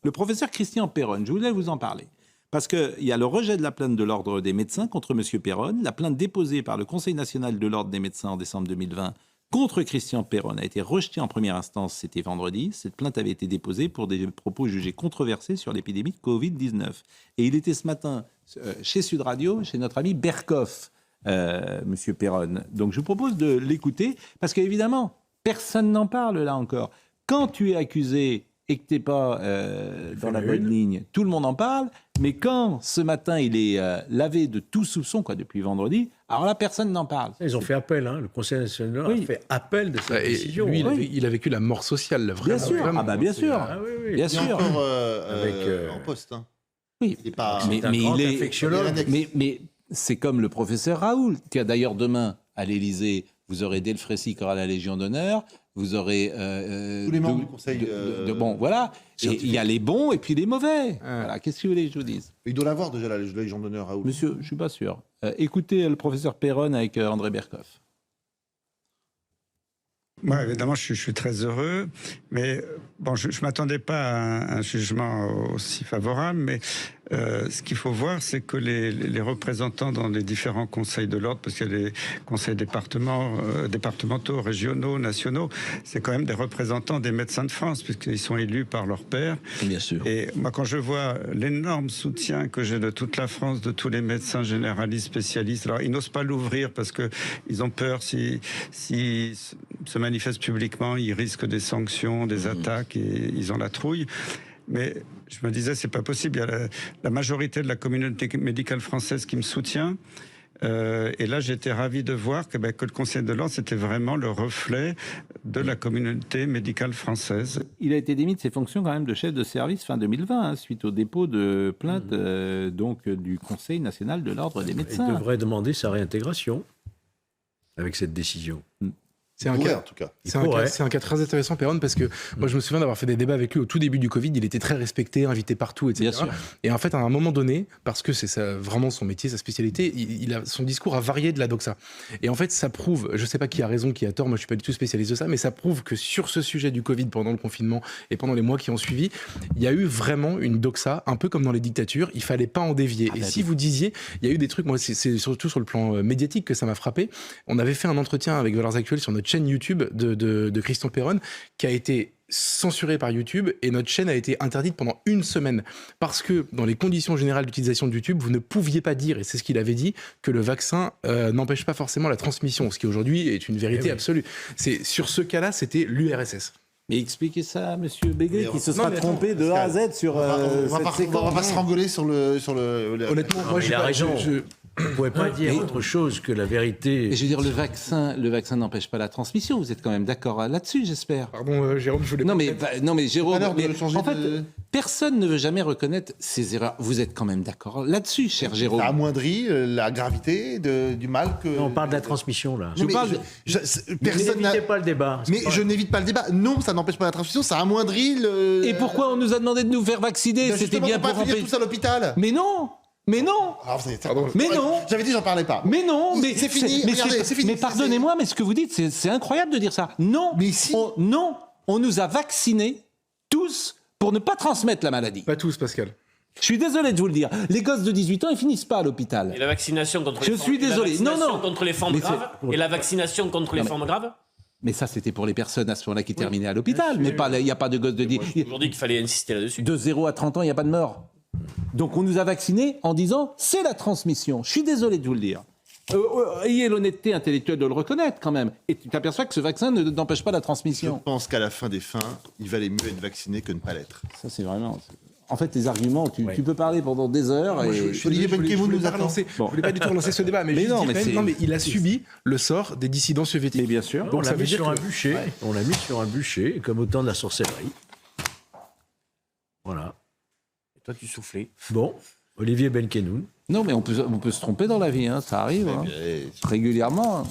Le professeur Christian Perron, je voulais vous en parler. Parce qu'il y a le rejet de la plainte de l'Ordre des médecins contre M. Perron. La plainte déposée par le Conseil national de l'Ordre des médecins en décembre 2020 contre Christian Perron a été rejetée en première instance, c'était vendredi. Cette plainte avait été déposée pour des propos jugés controversés sur l'épidémie de Covid-19. Et il était ce matin chez Sud Radio, chez notre ami Berkoff, M. Perron. Donc je vous propose de l'écouter, parce qu'évidemment, personne n'en parle là encore. Quand tu es accusé et que tu n'es pas dans la bonne ligne, tout le monde en parle, mais quand ce matin il est lavé de tout soupçon, depuis vendredi, alors là personne n'en parle. Ils ont fait appel, le Conseil national a fait appel de cette décision. Lui, il a vécu la mort sociale, vraiment. Bien sûr, vraiment. bien sûr. Bien sûr. Il est encore en poste. Oui, il est pas, mais il est infectiologue. Mais c'est comme le professeur Raoult, qui a d'ailleurs demain à l'Élysée, vous aurez Delfrécy qui aura la Légion d'honneur, vous aurez tous les membres du Conseil. Bon, voilà. Et il y a les bons et puis les mauvais. Voilà. Qu'est-ce que vous voulez que je vous dise? Il doit l'avoir déjà la Légion d'honneur, Raoult. Monsieur, je suis pas sûr. Écoutez le professeur Perron avec André Berkoff. Moi, évidemment, je suis très heureux, mais bon, je ne m'attendais pas à un jugement aussi favorable, mais ce qu'il faut voir, c'est que les représentants dans les différents conseils de l'ordre, parce qu'il y a les conseils départementaux, régionaux, nationaux, c'est quand même des représentants des médecins de France, puisqu'ils sont élus par leur pairs. Bien sûr. Et moi, quand je vois l'énorme soutien que j'ai de toute la France, de tous les médecins généralistes, spécialistes, alors ils n'osent pas l'ouvrir parce qu'ils ont peur si se manifestent publiquement, ils risquent des sanctions, des attaques, et ils ont la trouille. Mais je me disais, c'est pas possible. Il y a la majorité de la communauté médicale française qui me soutient. Et là, j'étais ravi de voir que le Conseil de l'Ordre, c'était vraiment le reflet de la communauté médicale française. Il a été démis de ses fonctions quand même de chef de service fin 2020, suite au dépôt de plainte du Conseil national de l'Ordre des médecins. Il devrait demander sa réintégration avec cette décision. C'est un cas très intéressant, Perron, parce que moi, je me souviens d'avoir fait des débats avec lui au tout début du Covid. Il était très respecté, invité partout, etc. Bien sûr. Et en fait, à un moment donné, parce que c'est vraiment son métier, sa spécialité, son discours a varié de la doxa. Et en fait, ça prouve, je ne sais pas qui a raison, qui a tort, moi je ne suis pas du tout spécialiste de ça, mais ça prouve que sur ce sujet du Covid, pendant le confinement et pendant les mois qui ont suivi, il y a eu vraiment une doxa, un peu comme dans les dictatures, il ne fallait pas en dévier. Et si vous disiez, il y a eu des trucs, moi c'est surtout sur le plan médiatique que ça m'a frappé. On avait fait un entretien avec Valeurs Actuelles sur notre chaîne YouTube de Christian Perron qui a été censuré par YouTube et notre chaîne a été interdite pendant une semaine parce que dans les conditions générales d'utilisation de YouTube, vous ne pouviez pas dire, et c'est ce qu'il avait dit, que le vaccin n'empêche pas forcément la transmission, ce qui aujourd'hui est une vérité absolue. Sur ce cas-là, c'était l'URSS. Mais expliquez ça à M. Béguet, qui se sera trompé de A à Z sur cette séquence. On va pas se rengoler sur le... Honnêtement, moi, il a raison. Vous ne pouvez pas dire autre chose que la vérité. Et je veux dire, le vaccin n'empêche pas la transmission. Vous êtes quand même d'accord là-dessus, j'espère. Pardon, Jérôme, je voulais... Non, mais Jérôme, en fait, personne ne veut jamais reconnaître ses erreurs. Vous êtes quand même d'accord là-dessus, cher Jérôme. Ça amoindrit la gravité du mal que... Non, on parle de la transmission, là. N'évitez pas le débat. Mais je n'évite pas le débat. Non, ça n'empêche pas la transmission, ça amoindrit le... Et pourquoi on nous a demandé de nous faire vacciner? C'était bien pour empêcher tous à l'hôpital. Mais non. Mais non. Mais non. J'avais dit j'en parlais pas. Mais non. Mais c'est fini. Regardez, c'est fini. Mais pardonnez-moi, mais ce que vous dites, c'est incroyable de dire ça. Non. Mais si. On nous a vaccinés tous pour ne pas transmettre la maladie. Pas tous, Pascal. Je suis désolé de vous le dire. Les gosses de 18 ans, ils finissent pas à l'ôpital. Et la vaccination contre les formes graves. Je suis désolé. Non. Contre les formes graves. Et la vaccination contre les formes graves. Mais ça, c'était pour les personnes à ce moment-là qui terminaient à l'hôpital. Mais il n'y a pas de gosses de 10 ans. Aujourd'hui, qu'il fallait insister là-dessus. De 0 à 30 ans, il n'y a pas de mort. Donc on nous a vaccinés en disant c'est la transmission. Je suis désolé de vous le dire. Ayez l'honnêteté intellectuelle de le reconnaître quand même. Et tu t'aperçois que ce vaccin n'empêche pas la transmission. Je pense qu'à la fin des fins, il valait mieux être vacciné que ne pas l'être. Ça c'est vraiment... En fait, les arguments, tu peux parler pendant des heures. Olivier Benkemoun nous a relancé. Je ne voulais pas du tout relancer ce débat, mais, mais il a subi le sort des dissidents soviétiques. Mais bien sûr. Donc, on l'a mis sur un bûcher. On l'a mis sur un bûcher, comme au temps de la sorcellerie. Voilà. Toi, tu soufflais. Bon, Olivier Benkemoun. Non, mais on peut se tromper dans la vie, hein, ça arrive régulièrement.